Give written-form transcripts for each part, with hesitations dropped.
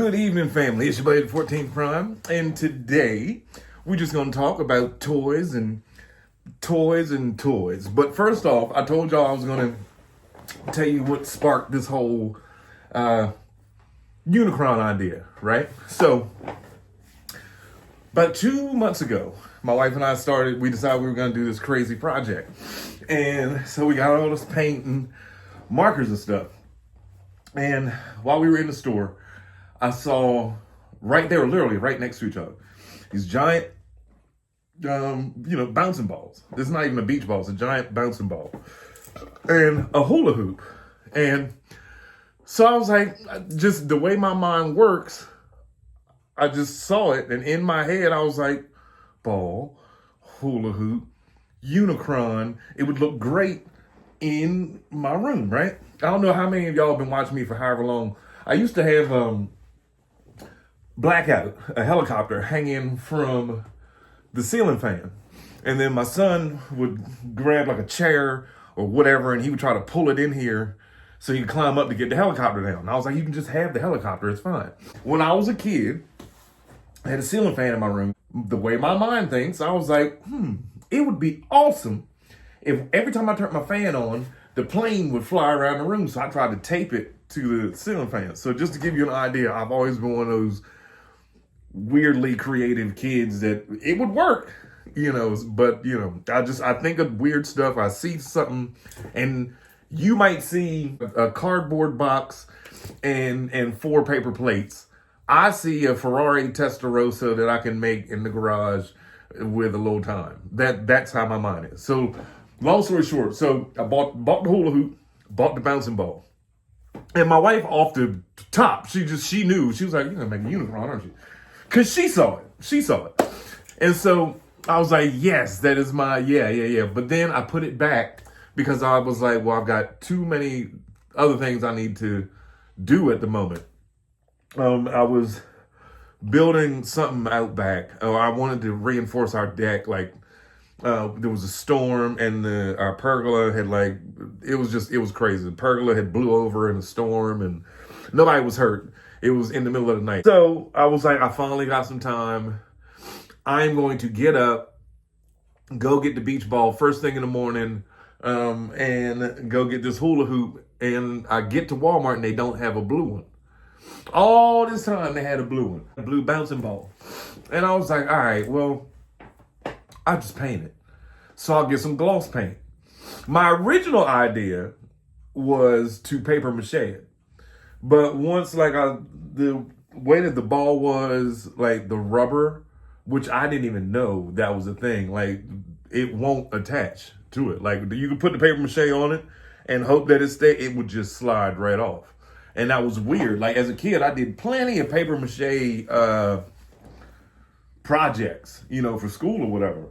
Good evening, family. It's your buddy, 14th Prime, and today we're just going to talk about toys and toys and toys. But first off, I told y'all I was going to tell you what sparked this whole Unicron idea, right? So, about 2 months ago, my wife and I we decided we were going to do this crazy project. And so we got all this paint and markers and stuff. And while we were in the store, I saw right there, literally right next to each other, these giant, bouncing balls. This is not even a beach ball, it's a giant bouncing ball. And a hula hoop. And so I was like, just the way my mind works, I just saw it. And in my head, I was like, ball, hula hoop, Unicron. It would look great in my room, right? I don't know how many of y'all have been watching me for however long. I used to have Blackout, a helicopter hanging from the ceiling fan. And then my son would grab like a chair or whatever, and he would try to pull it in here so he could climb up to get the helicopter down. And I was like, you can just have the helicopter, it's fine. When I was a kid, I had a ceiling fan in my room. The way my mind thinks, I was like, it would be awesome if every time I turned my fan on, the plane would fly around the room. So I tried to tape it to the ceiling fan. So just to give you an idea, I've always been one of those weirdly creative kids that it would work, but I think of weird stuff. I see something and you might see a cardboard box and 4 paper plates. I see a Ferrari Testarossa that I can make in the garage with a little time. That's how my mind is. So long story short, so I bought the hula hoop, bought the bouncing ball. And my wife off the top, she knew. She was like, you're gonna make a Unicron, aren't you? Because she saw it. And so I was like, yes, that is my, yeah. But then I put it back because I was like, well, I've got too many other things I need to do at the moment. I was building something out back. I wanted to reinforce our deck. Like, there was a storm and our pergola had it was crazy. The pergola had blew over in a storm and nobody was hurt. It was in the middle of the night. So I was like, I finally got some time. I'm going to get up, go get the beach ball first thing in the morning, and go get this hula hoop. And I get to Walmart and they don't have a blue one. All this time they had a blue one, a blue bouncing ball. And I was like, all right, well, I'll just paint it. So I'll get some gloss paint. My original idea was to paper mache it. But once the way that the ball was, like the rubber, which I didn't even know that was a thing, like it won't attach to it. Like you could put the paper mache on it and hope that it would just slide right off. And that was weird. Like as a kid, I did plenty of paper mache projects, for school or whatever.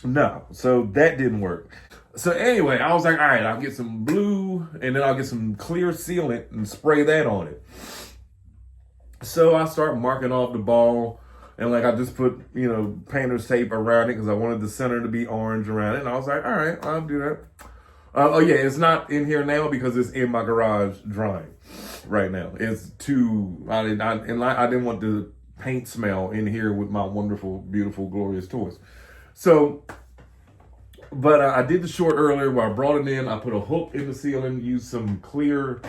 No, so that didn't work. So anyway, I was like, all right, I'll get some blue and then I'll get some clear sealant and spray that on it. So I start marking off the ball and I just put, painter's tape around it because I wanted the center to be orange around it. And I was like, all right, I'll do that. It's not in here now because it's in my garage drying right now. It's I didn't want the paint smell in here with my wonderful, beautiful, glorious toys. So, but I did the short earlier where I brought it in. I put a hook in the ceiling, used some clear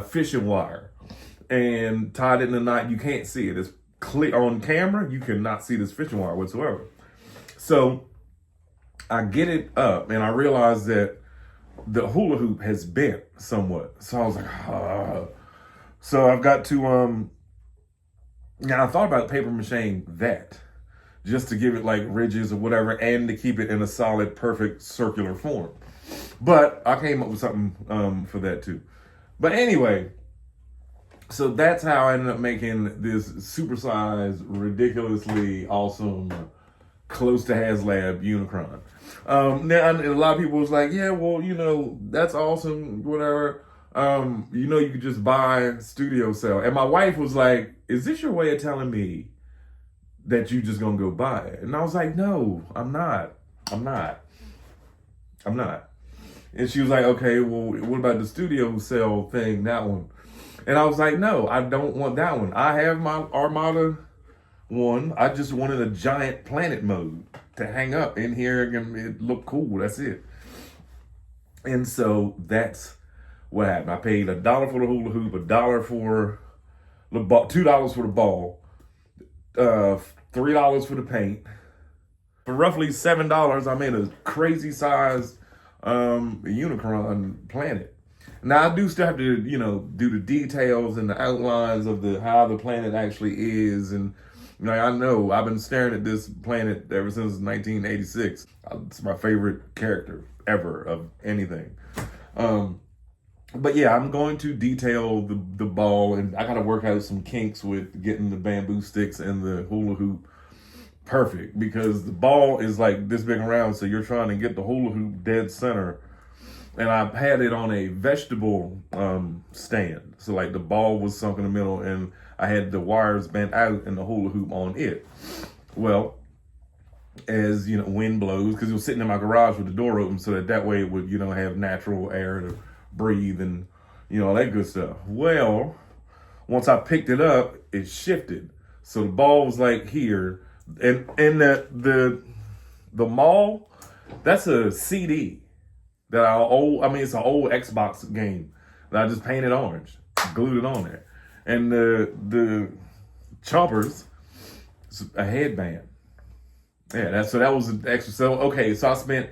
fishing wire, and tied it in a knot. You can't see it. It's clear on camera. You cannot see this fishing wire whatsoever. So I get it up, and I realize that the hula hoop has bent somewhat. So I was like, So I've got to Now I thought about paper macheing that, just to give it ridges or whatever, and to keep it in a solid, perfect circular form. But I came up with something for that too. But anyway, so that's how I ended up making this supersized, ridiculously awesome, close to HasLab Unicron. Now a lot of people was like, yeah, well, that's awesome, whatever. You could just buy studio cell. And my wife was like, is this your way of telling me that you just gonna go buy it? And I was like, no, I'm not. And she was like, okay, well, what about the studio cell thing, that one? And I was like, no, I don't want that one. I have my Armada one. I just wanted a giant planet mode to hang up in here and it looked cool. That's it. And so that's what happened. I paid $1 for the hula hoop, $1 for the ball, $2 for the ball, $3 for the paint. For roughly $7, I made a crazy sized Unicron planet. Now I do still have to, do the details and the outlines of how the planet actually is, and I know I've been staring at this planet ever since 1986. It's my favorite character ever of anything. But yeah, I'm going to detail the ball, and I got to work out some kinks with getting the bamboo sticks and the hula hoop perfect, because the ball is like this big around, so you're trying to get the hula hoop dead center. And I had it on a vegetable stand. So like the ball was sunk in the middle and I had the wires bent out and the hula hoop on it. Well, as wind blows, because it was sitting in my garage with the door open, so that way it would, have natural air to breathe and, all that good stuff. Well, once I picked it up, it shifted. So the ball was like here. And the mall, that's a CD. It's an old Xbox game that I just painted orange, glued it on there. And the chompers, a headband. Yeah, that was an extra. So I spent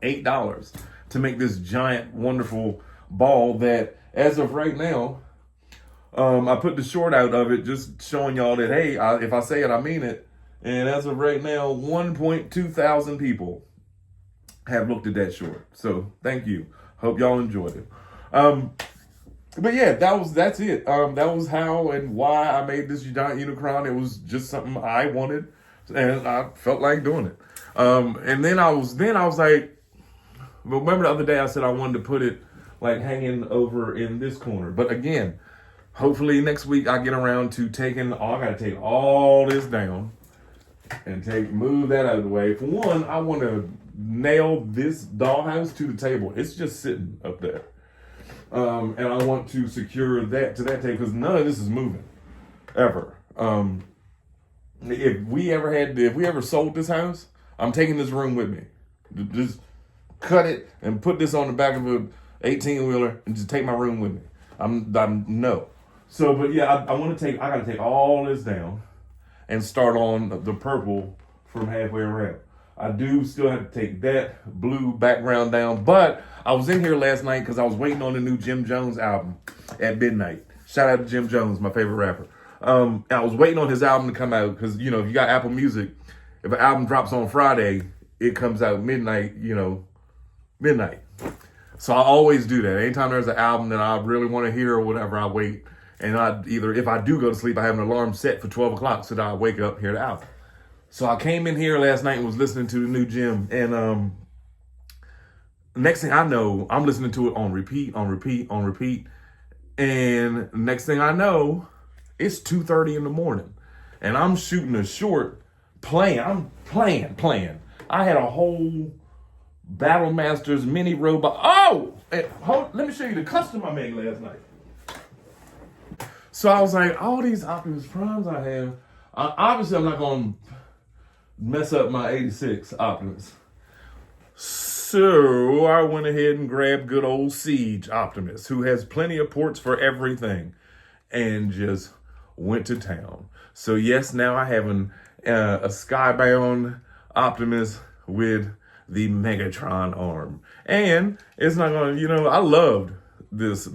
$8 to make this giant, wonderful ball that, as of right now, I put the short out of it, just showing y'all that, hey, if I say it, I mean it. And as of right now, 1.2 thousand people have looked at that short. So thank you. Hope y'all enjoyed it. But yeah, that's it. That was how and why I made this giant Unicron. It was just something I wanted, and I felt like doing it. And then I was like, remember the other day I said I wanted to put it like hanging over in this corner. But again, hopefully next week I get around to I gotta take all this down and move that out of the way. For one, I want to nail this dollhouse to the table. It's just sitting up there. And I want to secure that to that table because none of this is moving ever. If we ever sold this house, I'm taking this room with me. Just cut it and put this on the back of a 18-wheeler and just take my room with me. I'm no. So, but yeah, I gotta take all this down and start on the purple from halfway around. I do still have to take that blue background down, but I was in here last night because I was waiting on the new Jim Jones album at midnight. Shout out to Jim Jones, my favorite rapper. I was waiting on his album to come out because, if you got Apple Music, if an album drops on Friday, it comes out midnight, midnight. So I always do that. Anytime there's an album that I really want to hear or whatever, I wait. And if I do go to sleep, I have an alarm set for 12 o'clock so that I wake up, hear the album. So I came in here last night and was listening to the new Jim. And next thing I know, I'm listening to it on repeat. And next thing I know, it's 2:30 in the morning. And I'm shooting a short playing. I'm playing. I had a whole Battle Masters mini robot. Oh! Let me show you the custom I made last night. So I was like, all these Optimus Primes I have, obviously I'm not going to mess up my 86 Optimus. So I went ahead and grabbed good old Siege Optimus, who has plenty of ports for everything, and just went to town. So yes, now I have a Skybound Optimus with the Megatron arm. And it's not going to, I loved this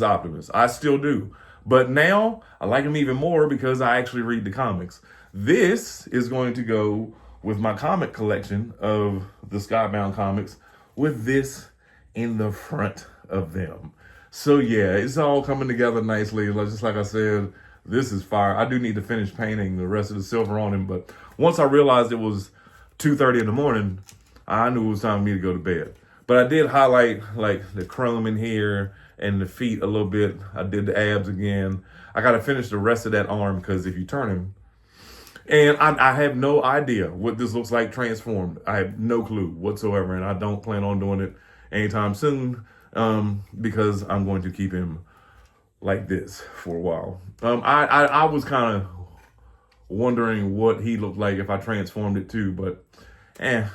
Optimus. I still do. But now I like him even more because I actually read the comics. This is going to go with my comic collection of the Skybound comics with this in the front of them. So yeah, it's all coming together nicely. Just like I said, this is fire. I do need to finish painting the rest of the silver on him, but once I realized it was 2:30 in the morning, I knew it was time for me to go to bed. But I did highlight like the chrome in here and the feet a little bit. I did the abs again. I got to finish the rest of that arm because if you turn him, and I have no idea what this looks like transformed. I have no clue whatsoever, and I don't plan on doing it anytime soon because I'm going to keep him like this for a while. I was kind of wondering what he looked like if I transformed it too, but I'm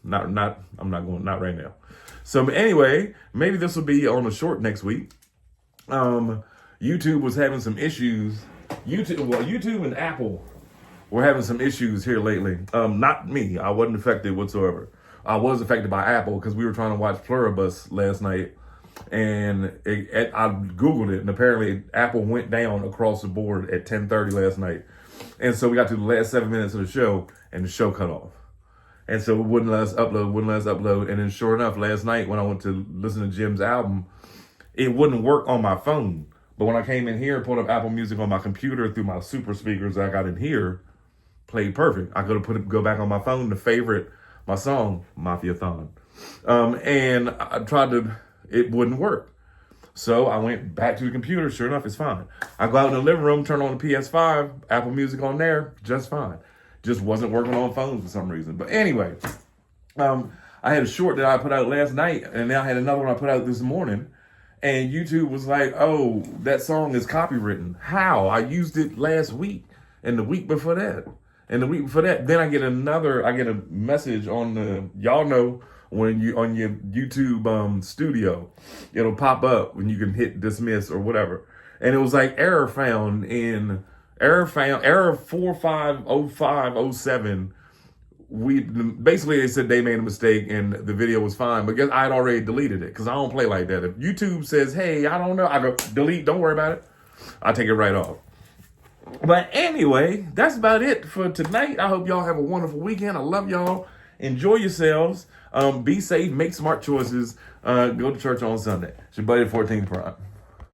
not right now. So anyway, maybe this will be on a short next week. YouTube was having some issues. YouTube and Apple were having some issues here lately. Not me. I wasn't affected whatsoever. I was affected by Apple because we were trying to watch Pluribus last night, and I Googled it, and apparently Apple went down across the board at 10:30 last night. And so we got to the last 7 minutes of the show, and the show cut off. And so it wouldn't let us upload. And then sure enough, last night when I went to listen to Jim's album, it wouldn't work on my phone. But when I came in here and pulled up Apple Music on my computer through my super speakers that I got in here, played perfect. I could have go back on my phone to favorite my song, Mafia-thon. And I tried to, it wouldn't work. So I went back to the computer. Sure enough, it's fine. I go out in the living room, turn on the PS5, Apple Music on there, just fine. Just wasn't working on phones for some reason. But anyway, I had a short that I put out last night, and then I had another one I put out this morning. And YouTube was like, oh, that song is copywritten. How? I used it last week and the week before that. And the week before that, then I get a message on the, y'all know when you on your YouTube studio, it'll pop up when you can hit dismiss or whatever. And it was like error 450507. Basically they said they made a mistake and the video was fine, but I had already deleted it because I don't play like that. If YouTube says, hey, I don't know, I go delete, don't worry about it. I take it right off. But anyway, that's about it for tonight. I hope y'all have a wonderful weekend. I love y'all. Enjoy yourselves. Be safe, make smart choices. Go to church on Sunday. It's your buddy 14th Prime.